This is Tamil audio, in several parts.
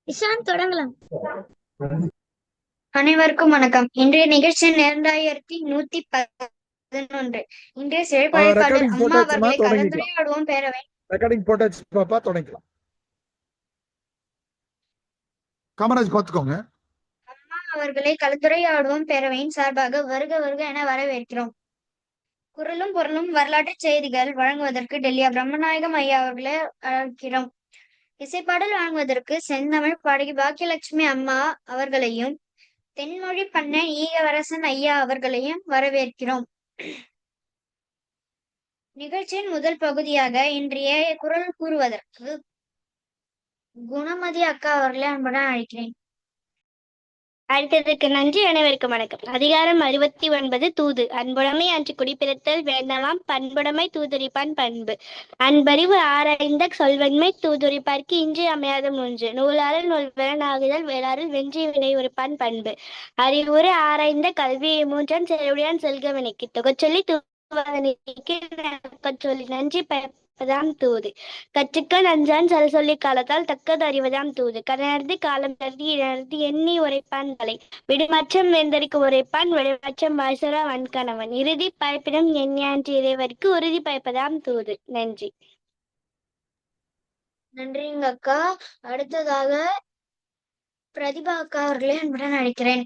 இஷான் தொடங்கலாம். அனைவருக்கும் வணக்கம். இன்றைய நிகழ்ச்சி 2111. இன்றைய சிறப்பழைப்பாளர் ரெக்கார்டிங் அம்மா போட்டாச்சுமா, அவர்களை தொடங்கிக்கலாம். கலந்துரையாடுவோம் பேரவை. ரெக்கார்டிங் போட்டாச்சு பாப்பா, தொடங்கிக்கலாம். காமராஜ் பாத்துக்கோங்க. அம்மா அவர்களை கலந்துரையாடுவோம் பேரவையின் சார்பாக வருக வருக என வரவேற்கிறோம். குரலும் பொருளும் வரலாற்று செய்திகள் வழங்குவதற்கு டெல்லி பிரம்மநாயகம் ஐயா அவர்களை அழைக்கிறோம். இசைப்பாடல் வழங்குவதற்கு செந்தமிழ் பாடகி பாக்கியலட்சுமி அம்மா அவர்களையும் தென்மொழி பண்ணன் ஈகவரசன் ஐயா அவர்களையும் வரவேற்கிறோம். நிகழ்ச்சியின் முதல் பகுதியாக இன்றைய குரல் கூறுவதற்கு குணமதி அக்கா அவர்களை அன்புடன் அழைக்கிறேன். அழைத்ததற்கு நன்றி. அனைவருக்கும் வணக்கம். அதிகாரம் 69 தூது. அன்புடைமை அன்று குடிப்பிறத்தல் வேண்டலாம், பண்புடைமை தூதுரிப்பான் பண்பு. அன்பறிவு ஆராய்ந்த சொல்வன்மை தூதுரிப்பார்க்கு இன்றி அமையாத மூன்று. நூலாளர் நூல்வரன் ஆகுதல் வேளாறில் வென்றி வினை உரைப்பான் பண்பு. அறிவுரை ஆராய்ந்த கல்வியை மூன்றான் செலவுடையான் செல்கவினைக்கு தொகச்சொல்லி சொல்லி நன்றி பயப்பதாம் தூது. கற்றுக்க நஞ்சான் சொல்லி காலத்தால் தக்கது அறிவதாம் தூது. கடனறுதி காலம் கருதி இடனறுதி எண்ணி உரைப்பான் தலை. விடுமாற்றம் வேந்தருக்கு உரைப்பான் விடுமாற்றம் வாய்சரா வன்கணவன். இறுதி பயப்பிடம் எண்ணியான்று இறைவருக்கு உறுதி பயப்பதாம் தூது. நன்றி. நன்றிங்க அக்கா. அடுத்ததாக பிரதிபா அக்கா அவர்களை அன்புடன் அழைக்கிறேன்.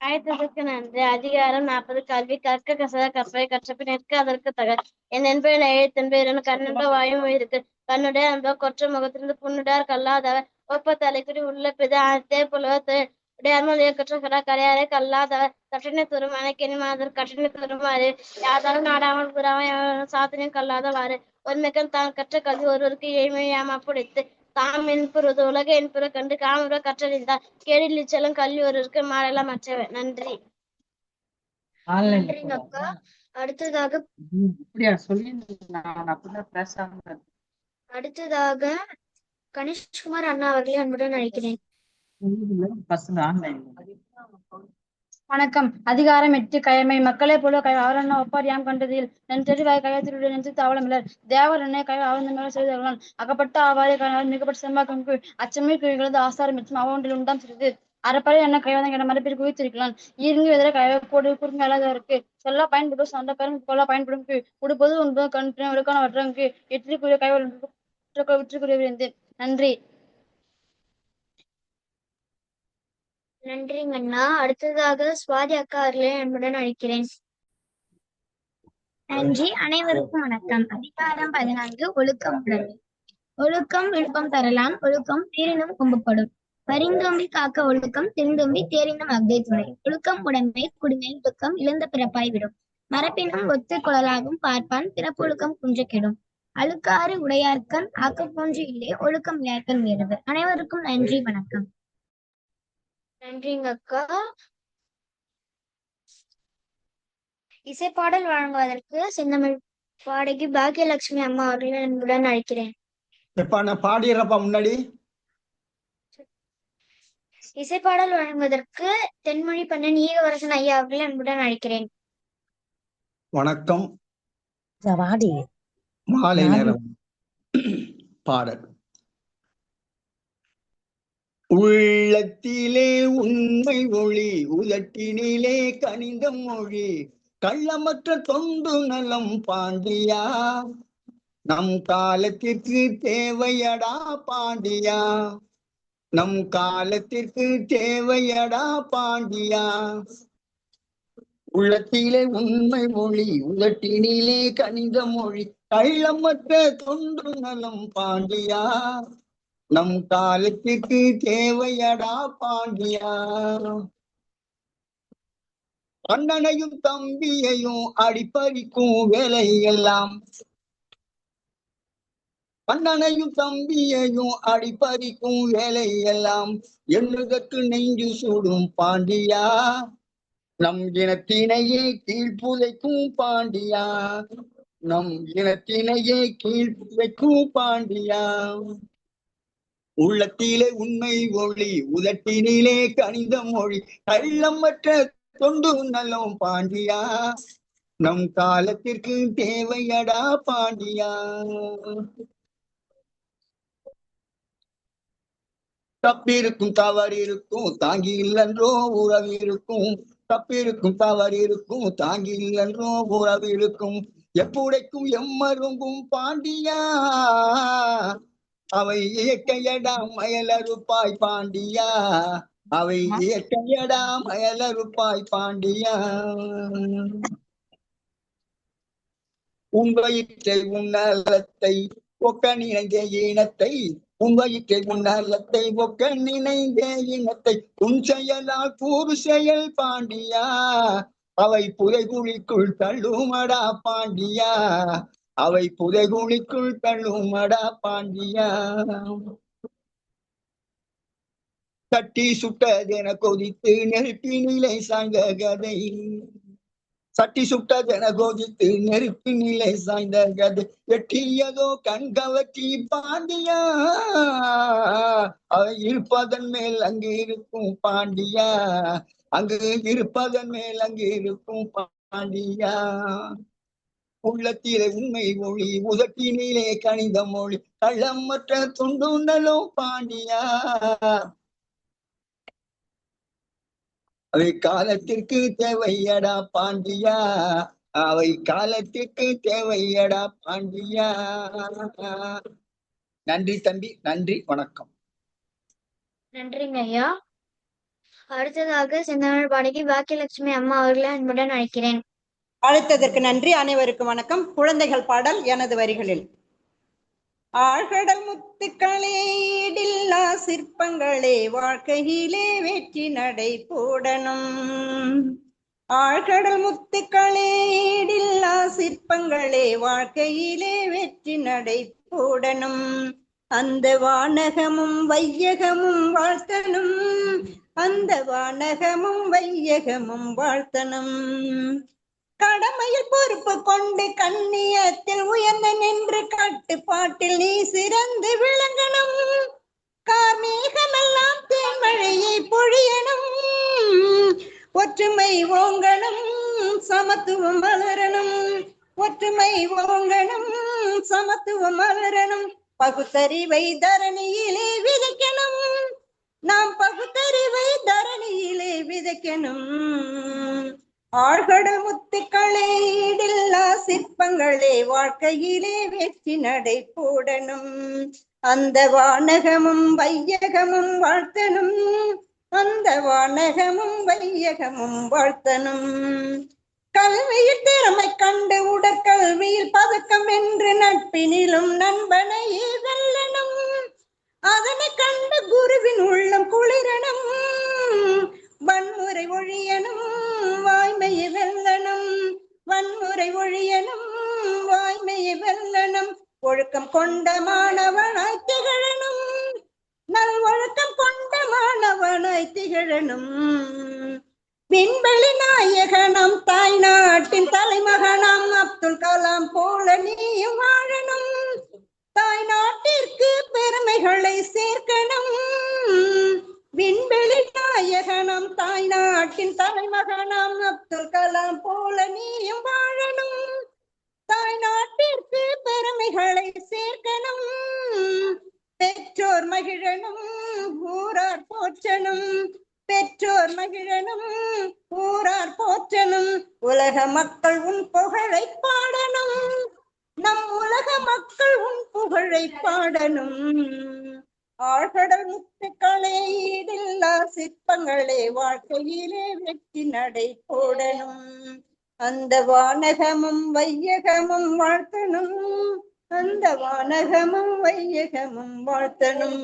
அழைத்ததற்கு நன்றி. அதிகாரம் 40 கல்வி. கற்க கசத கற்பவை கற்றபின் நிற்க அதற்கு தக. என் என்பது எழுத்தென்பது கண்ணென்ப வாயும் இருக்கு. கண்ணுடைய அன்ப கொற்ற முகத்திலிருந்து புண்ணுடார் கல்லாதவர் ஒப்ப தலைக்குடி உள்ள பித அனைத்தே புலவ உடையார்மல் கற்ற கடா கரையாரை கல்லாதவர் கற்றினை துரும் அணைக்கெனி மாதர் கற்றினை துருமாறு யாதாலும் நாடாமல் புறாமல் சாத்தினையும் கல்லாதவாறு ஒருமைக்கன் தான் கற்ற கல்வி ஒருவருக்கு ஏழ்மையாமா பிடித்து தாம் என்புறது உலக என்புற கண்டு காமுற கற்றறிந்தார் கேடில் இச்சலும் கல்வி ஒருவருக்கு மாறலாம் மற்றவர். நன்றி. நன்றிங்க அக்கா. அடுத்ததாக கணேஷ்குமார் அண்ணா அவர்களை அன்புடன் அழைக்கிறேன். வணக்கம். அதிகாரம் 8 கயமை. மக்களை போல அவரண்ணா ஒப்பார் யாம் கண்டதில் நன்றி கயத்திலுடைய நெஞ்சு தாவளமில்லர் தேவர் என்னை கய ஆழ்ந்த செய்தவர்களான் அகப்பட்ட ஆவாரை மிகப்பட்ட செம்பாக்கு அச்சமே கிழது ஆசாரம் மற்றும் அவொன்றில் உண்டாம் சிறிது அறப்பறை என்ன கைவதம் என மரப்பில் குவித்திருக்கலாம். ஈர்ங்கு எதிர கைப்போடு குறுங்க அழகாருக்கு சொல்ல பயன்படும் சண்ட பெரும் கொல்ல பயன்படும் உடுப்பது உண்பது கண் ஒழுக்கான வற்றங்கு எட்டிற்குரிய கைவல் விற்றுக்குரிய. நன்றி. நன்றிங்க அண்ணா. அடுத்ததாக சுவாதி அக்கா அவர்களை அன்புடன் அழைக்கிறேன். நன்றி. அனைவருக்கும் வணக்கம். அதிகாரம் 14 ஒழுக்கம் உடைமை. ஒழுக்கம் விழுப்பம் தரலாம், ஒழுக்கம் தேரினும் கொம்பப்படும். பரிந்தோம்பி காக்க ஒழுக்கம் தெரிந்தோம்பி தேரினும் அஃதே துணை. ஒழுக்கம் உடைமை குடிமை துக்கம் இழந்த பிறப்பாய் விடும். மரப்பினும் ஒத்து குழலாகும் பார்ப்பான் பிறப்பொழுக்கம் குன்ற கெடும். அழுக்காறு உடையார்க்கண் ஆக்கம் போன்று இல்லை ஒழுக்கம் இளையார்க்கண் வேறுது. அனைவருக்கும் நன்றி, வணக்கம். நன்றிங்க அக்கா. இசைப்பாடல் வழங்குவதற்கு செந்தமிழ் பாடகி பாக்கியலட்சுமி அம்மா அவர்களை அன்புடன் அழைக்கிறேன். நான் பாடிடுறப்பா முன்னாடி. இசைப்பாடல் வழங்குவதற்கு தென்மொழி பண்ணன் ஈகவரசன் ஐயா அவர்களை அன்புடன் அழைக்கிறேன். வணக்கம். மாலை நேரம் பாடல். உள்ளத்திலே உண்மை மொழி உலட்டினிலே கனிந்த மொழி கள்ளமற்ற தொண்டு நலம் பாண்டியா நம் காலத்திற்கு தேவையடா பாண்டியா நம் காலத்திற்கு தேவையடா பாண்டியா உள்ளத்திலே உண்மை மொழி உலட்டினிலே கனிந்த மொழி கள்ளமற்ற தொண்டு நலம் பாண்டியா நம் காலத்திற்கு தேவையடா பாண்டியா அண்ணனையும் தம்பியையும் அடிப்பறிக்கும் வேலையெல்லாம் அண்ணனையும் தம்பியையும் அடிப்பறிக்கும் வேலையெல்லாம் எண்ணுதற்கு நெஞ்சு சூடும் பாண்டியா நம் இனத்தினையே கீழ்ப்புதைக்கும் பாண்டியா நம் இனத்தினையே கீழ்ப்புதைக்கும் பாண்டியா உள்ளத்திலே உண்மை மொழி உதட்டினிலே கனிந்த மொழி கள்ளமற்ற தொண்டு நலம் பாண்டியா நம் காலத்திற்கு தேவையடா பாண்டியா தப்பிருக்கும் தவறு இருக்கும் தாங்கி இல்லன்றோ உறவு இருக்கும். தப்பிருக்கும் தவறு இருக்கும் தாங்கி இல்லன்றோ உறவு இருக்கும். எப்புடைக்கும் எம்மருங்கும் பாண்டியா அவை இயற்கையடா மயலறுப்பாய் பாண்டியா. அவை இயற்கையடா மயலறுப்பாய் பாண்டியா. உன் வயிற்றை உன்னலத்தை ஒக்க நினைந்த இனத்தை. உன் வயிற்றை உன்னலத்தை ஒக்க நினைந்த இனத்தை. உன் செயலால் கூறு செயல் பாண்டியா. அவை புதைகுழிக்குள் தள்ளுமடா பாண்டியா. அவை புதைகுழிக்குள் தள்ளுமடா பாண்டியா. தட்டி சுட்டதென கொதித்து நெருப்பினிலை சாய்ந்த கதை. சட்டி சுட்டதென கோதித்து நெருப்பு நிலை சாய்ந்த கதை. எட்டியதோ கண்கவற்றி பாண்டியா. அவை இருப்பதன் மேல் அங்கு இருக்கும் பாண்டியா. அங்கு இருப்பதன் மேல் அங்கு இருக்கும் பாண்டியா. உள்ளத்திலே உண்மை மொழி உதட்டினிலே கணித மொழி கள்ளமற்ற துண்டுண்டலும் பாண்டியா. அவை காலத்திற்கு தேவையடா பாண்டியா. அவை காலத்திற்கு தேவையடா பாண்டியா. நன்றி தம்பி, நன்றி, வணக்கம். நன்றிங்க ஐயா. அடுத்ததாக செந்தமிழ் பாடகி பாக்கியலட்சுமி அம்மா அவர்களை அன்புடன் அழைக்கிறேன். அழைத்ததற்கு நன்றி. அனைவருக்கும் வணக்கம். குழந்தைகள் பாடல் எனது வரிகளில். ஆழ்கடல் முத்துக்களே ஈடில்லா சிற்பங்களே வாழ்க்கையிலே வெற்றி நடை போடணும். ஆழ்கடல் முத்துக்களே ஈடில்லா சிற்பங்களே வாழ்க்கையிலே வெற்றி நடை போடணும். அந்த வானகமும் வையகமும் வாழ்த்தனும். அந்த வானகமும் வையகமும் வாழ்த்தனும். கடமையில் பொறுப்பு கொண்டு கண்ணியத்தில் உயர்ந்த நின்று கட்டுப்பாட்டில் நீ சிறந்து விளங்கணும். கார்மேகமெல்லாம் தேன்மழையை பொழியணும். ஒற்றுமை ஓங்கணும் சமத்துவம் மலரணும். ஒற்றுமை ஓங்கணும் சமத்துவம் மலரணும். பகுத்தறிவை தரணியிலே விதைக்கணும். நாம் பகுத்தறிவை தரணியிலே விதைக்கணும். ஆழ்கடல் முத்துக்களே ஈடில்லா சிற்பங்களே வாழ்க்கையிலே வெற்றி நடை போடணும். அந்த வானகமும் வையகமும் வாழ்த்தனும். அந்த வானகமும் வையகமும் வாழ்த்தனும். கல்வியில் திறமை கண்டு உடற்கல்வியில் பதக்கம் என்று நட்பினிலும் நண்பனையே வெல்லணும். அதனை கண்டு குருவின் உள்ளம் குளிரணும். வன்முறை ஒழியனும் வாய்மையை வெல்லணும். வன்முறை ஒழியனும் வாய்மையை வெல்லணும். ஒழுக்கம் கொண்ட மாணவனாய் திகழணும். நல் ஒழுக்கம் கொண்ட மாணவனாய் திகழணும். விண்வெளி நாயகனம் தாய் நாட்டின் தலைமகனம் அப்துல் கலாம் போல நீயும் வாழணும். தாய் நாட்டிற்கு பெருமைகளை சேர்க்கணும். விண்வெளி நாயகனம் தாய் நாட்டின் தலைமகனம் அப்துல் கலாம் போல நீயும் வாழணும். தாய் நாட்டிற்கு பெருமைகளை சேர்க்கணும். பெற்றோர் மகிழனும் ஊரார் போற்றணும். பெற்றோர் மகிழனும் ஊரார் போற்றணும். உலக மக்கள் உன் புகழை பாடணும். நம் உலக மக்கள் உன் புகழை பாடணும். ஆழ்கடல் முத்துக்களே ஈடில்லா சிற்பங்களே வாழ்க்கையிலே வெற்றி நடை போடணும். அந்த வானகமும் வையகமும் வாழ்த்தனும். அந்த வானகமும் வையகமும் வாழ்த்தனும்.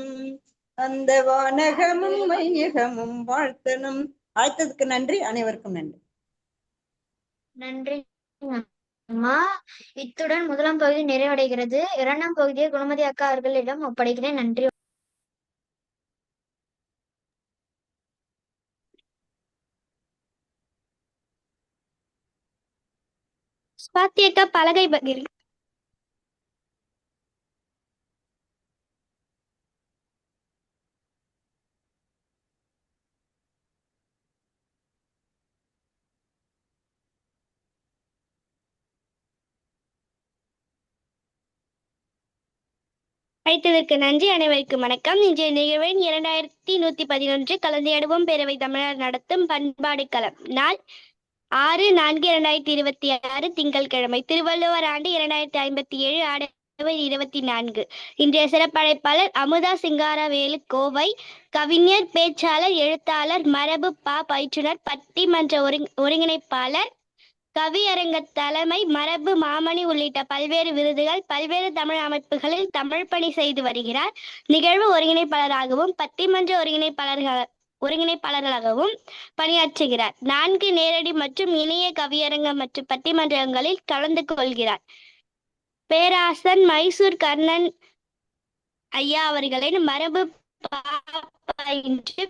அந்த வானகமும் வையகமும் வாழ்த்தனும். அழைத்ததுக்கு நன்றி. அனைவருக்கும் நன்றி. நன்றி அம்மா. இத்துடன் முதலாம் பகுதி நிறைவடைகிறது. இரண்டாம் பகுதியை குணமதி அக்கா அவர்களிடம் ஒப்படைக்கிறேன். நன்றி. ஸ்வாதி அக்கா பலகை பகிர். அழைத்ததற்கு நன்றி. அனைவருக்கும் வணக்கம். இன்றைய நிகழ்வின் 2111 கலந்துரையாடுவோம் பேரவை தமிழர் நடத்தும் பண்பாடு களம். நாள் 6/4/2026 திங்கட்கிழமை. திருவள்ளுவர் ஆண்டு 2057 ஆடவர் 24. இன்றைய சிறப்பழைப்பாளர் அமுதா சிங்காரவேலு கோவை. கவிஞர், பேச்சாளர், எழுத்தாளர், மரபு பயிற்றுனர், பட்டிமன்ற ஒருங்கிணைப்பாளர், கவியரங்க தலைமை, மரபு மாமணி உள்ளிட்ட பல்வேறு விருதுகள், பல்வேறு தமிழ் அமைப்புகளில் தமிழ் பணி செய்து வருகிறார். நிகழ்வு ஒருங்கிணைப்பாளராகவும் பட்டிமன்ற ஒருங்கிணைப்பாளர்களாகவும் பணியாற்றுகிறார். 4 நேரடி மற்றும் இணைய கவியரங்கம் மற்றும் பட்டிமன்றங்களில் கலந்து கொள்கிறார். பேராசன் மைசூர் கர்ணன் ஐயா அவர்களின் மரபு பயின்று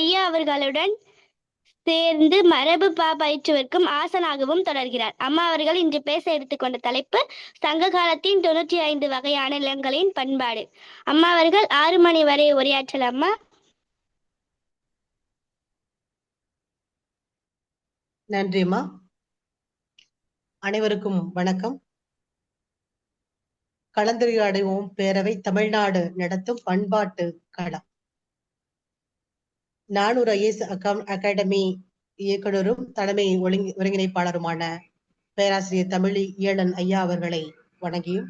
ஐயா அவர்களுடன் சேர்ந்து மரபு பயிற்றுவிற்கும் ஆசனாகவும் தொடர்கிறார். அம்மா அவர்கள் இன்று பேச எடுத்துக்கொண்ட தலைப்பு சங்க காலத்தின் 95 வகையான நிலங்களின் பண்பாடு. அம்மா அவர்கள் 6 மணி வரை உரையாற்றலாமா? நன்றி அம்மா. அனைவருக்கும் வணக்கம். கலந்துரையாடுவோம் பேரவை தமிழ்நாடு நடத்தும் பண்பாட்டு களம். 400 IAS அகாடமி இயக்குனரும் தலைமை ஒருங்கிணைப்பாளருமான பேராசிரியர் தமிழி ஈழன் ஐயா அவர்களை வணங்கியும்,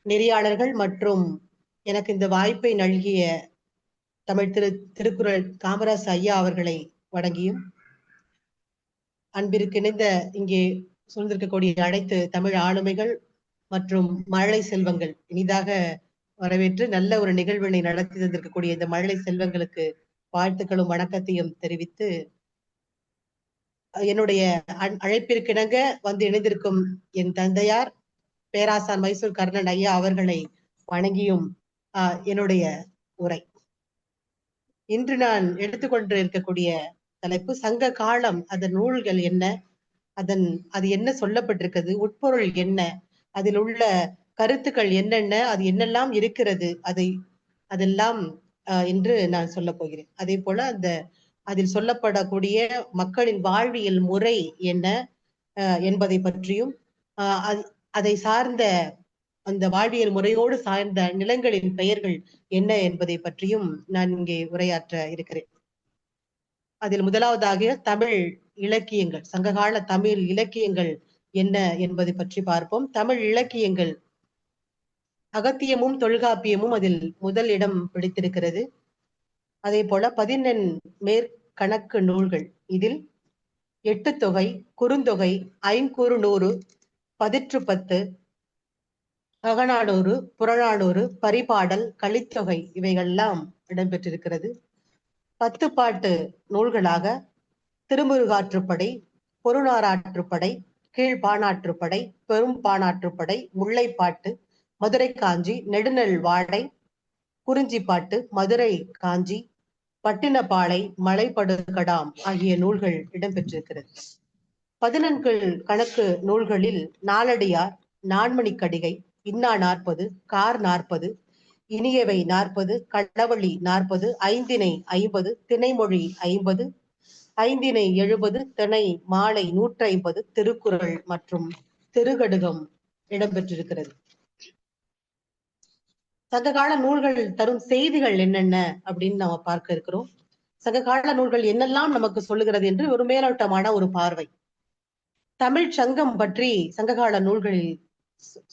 நெறியாளர்கள் மற்றும் எனக்கு இந்த வாய்ப்பை நல்கிய தமிழ் திருக்குறள் காமராசு ஐயா அவர்களை வணங்கியும், அன்பிற்கிணைந்த இங்கே சூழ்ந்திருக்கக்கூடிய அனைத்து தமிழ் ஆளுமைகள் மற்றும் மழலை செல்வங்கள் இனிதாக வரவேற்று நல்ல ஒரு நிகழ்வினை நடத்தி தந்திருக்கக்கூடிய இந்த மழலை செல்வங்களுக்கு வாழ்த்துக்களும் வணக்கத்தையும் தெரிவித்து, என்னுடைய அழைப்பிற்கிணங்க வந்து இணைந்திருக்கும் என் தந்தையார் பேராசான் மைசூர் கர்ணன் ஐயா அவர்களை வணங்கியும் என்னுடைய உரை. இன்று நான் எடுத்துக்கொண்டு இருக்கக்கூடிய தலைப்பு சங்க காலம், அதன் நூல்கள் என்ன, அது என்ன சொல்லப்பட்டிருக்கிறது, உட்பொருள் என்ன, அதில் உள்ள கருத்துக்கள் என்னென்ன, அது என்னெல்லாம் இருக்கிறது, அதெல்லாம் என்று நான் சொல்ல போகிறேன். அதே போல அதில் சொல்லப்படக்கூடிய மக்களின் வாழ்வியல் முறை என்ன என்பதை பற்றியும், அதை சார்ந்த அந்த வாழ்வியல் முறையோடு சார்ந்த நிலங்களின் பெயர்கள் என்ன என்பதை பற்றியும் நான் இங்கே உரையாற்ற இருக்கிறேன். அதில் முதலாவதாக தமிழ் இலக்கியங்கள், சங்ககால தமிழ் இலக்கியங்கள் என்ன என்பதை பற்றி பார்ப்போம். தமிழ் இலக்கியங்கள் அகத்தியமும் தொல்காப்பியமும் அதில் முதல் இடம் பிடித்திருக்கிறது. அதே போல 14 மேற்கணக்கு நூல்கள், இதில் 8 தொகை, குறுந்தொகை, ஐங்கூறு நூறு, 10 அகநானூறு, புறநானூறு, பரிபாடல், கலித்தொகை இவைகள்லாம் இடம்பெற்றிருக்கிறது. 10 பாட்டு நூல்களாக திருமுருகாற்றுப்படை, பொருநாராற்றுப்படை, கீழ்பாணாற்றுப்படை, பெரும் பாணாற்றுப்படை, முல்லைப்பாட்டு, மதுரை காஞ்சி, நெடுநெல் வாடை, குறிஞ்சிப்பாட்டு, மதுரை காஞ்சி, பட்டினப்பாலை, மலைப்படுகடாம் ஆகிய நூல்கள் இடம்பெற்றிருக்கிறது. 14 கணக்கு நூல்களில் நாலடியார், நான்மணிக்கடிகை, இன்னா 40, கார் 40, இனியவை 40, கடவழி 40, ஐந்திணை 50, திணைமொழி 50, ஐந்திணை 70, திணை மாலை 150, திருக்குறள் மற்றும் திருகடுகம் இடம்பெற்றிருக்கிறது. சங்ககால நூல்கள் தரும் செய்திகள் என்னென்ன அப்படின்னு நாம பார்க்க இருக்கிறோம். சங்ககால நூல்கள் என்னெல்லாம் நமக்கு சொல்லுகிறது என்று ஒரு மேலோட்டமான ஒரு பார்வை. தமிழ் சங்கம் பற்றி சங்ககால நூல்களில்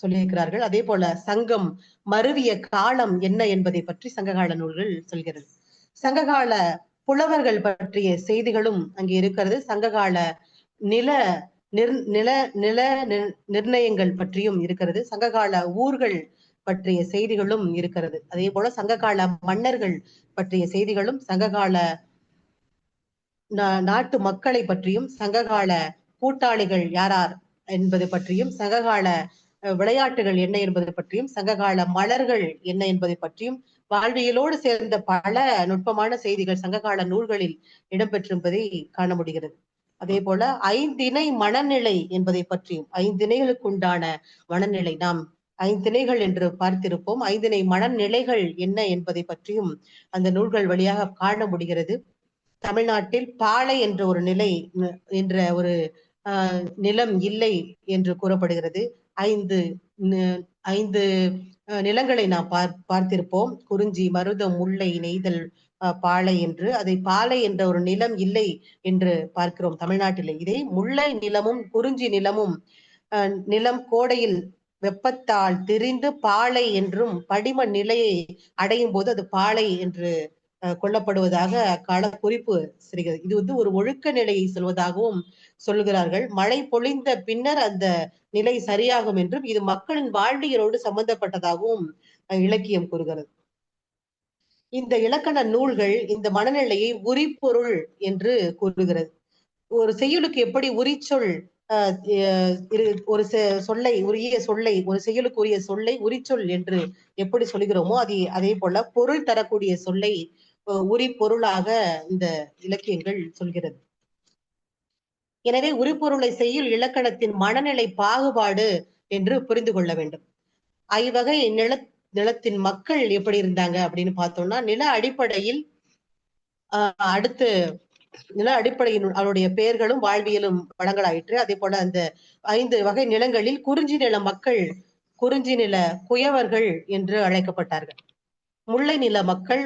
சொல்லியிருக்கிறார்கள். அதே போல சங்கம் மருவிய காலம் என்ன என்பதை பற்றி சங்ககால நூல்கள் சொல்கிறது. சங்ககால புலவர்கள் பற்றிய செய்திகளும் அங்கே இருக்கிறது. சங்ககால நில நிர்ணயங்கள் பற்றியும் இருக்கிறது. சங்ககால ஊர்கள் பற்றிய செய்திகளும் இருக்கிறது. அதே போல சங்ககால மன்னர்கள் பற்றிய செய்திகளும், சங்ககால நாட்டு மக்களை பற்றியும், சங்ககால கூட்டாளிகள் யாரார் என்பது பற்றியும், சங்ககால விளையாட்டுகள் என்ன என்பது பற்றியும், சங்ககால மலர்கள் என்ன என்பதை பற்றியும், வாழ்வியலோடு சேர்ந்த பல நுட்பமான செய்திகள் சங்ககால நூல்களில் இடம்பெற்றிருப்பதை காண முடிகிறது. அதே போல ஐந்திணை மனநிலை என்பதை பற்றியும், ஐந்திணைகளுக்கு உண்டான மனநிலை நாம் 5 திணைகள் என்று பார்த்திருப்போம். 5 மனநிலைகள் என்ன என்பதை பற்றியும் அந்த நூல்கள் வழியாக காண முடிகிறது. தமிழ்நாட்டில் பாலை என்ற ஒரு நிலை என்ற ஒரு நிலம் இல்லை என்று கூறப்படுகிறது. ஐந்து நிலங்களை நாம் பார்த்திருப்போம். குறிஞ்சி, மருதம், முல்லை, நெய்தல், பாலை என்று. அதை பாலை என்ற ஒரு நிலம் இல்லை என்று பார்க்கிறோம் தமிழ்நாட்டிலே. இதை முல்லை நிலமும் குறிஞ்சி நிலமும் நிலம் கோடையில் வெப்பத்தால் திரிந்து பாலை என்றும் படிம நிலையை அடையும் போது அது பாலை என்று கொல்லப்படுவதாக அக்கால குறிப்பு செய்கிறது. இது ஒரு ஒழுக்க நிலையை சொல்வதாகவும் சொல்கிறார்கள். மழை பொழிந்த பின்னர் அந்த நிலை சரியாகும் என்றும் இது மக்களின் வாழ்வியலோடு சம்பந்தப்பட்டதாகவும் இலக்கியம் கூறுகிறது. இந்த இலக்கண நூல்கள் இந்த மனநிலையை உரிப்பொருள் என்று கூறுகிறது. ஒரு செய்யுளுக்கு எப்படி உரிச்சொல் ஒரு சொல்லை உரிய சொல்லை ஒரு செய்யுளுக்கு உரிய சொல்லை உரிச்சொல் என்று எப்படி சொல்கிறோமோ அதே போல பொருள் தரக்கூடிய சொல்லை உரி பொருளாக இந்த இலக்கியங்கள் சொல்கிறது. எனவே உரிப்பொருளை செய்யுள் இலக்கணத்தின் மனநிலை பாகுபாடு என்று புரிந்து கொள்ள வேண்டும். ஐவகை நிலத்தின் மக்கள் எப்படி இருந்தாங்க அப்படின்னு பார்த்தோம்னா, நில அடிப்படையில் அவருடைய பெயர்களும் வாழ்வியலும் வழங்கலாயிற்று. அதே போல அந்த 5 வகை நிலங்களில் குறிஞ்சி நில மக்கள் குறிஞ்சி நில குயவர்கள் என்று அழைக்கப்பட்டார்கள். முல்லை நில மக்கள்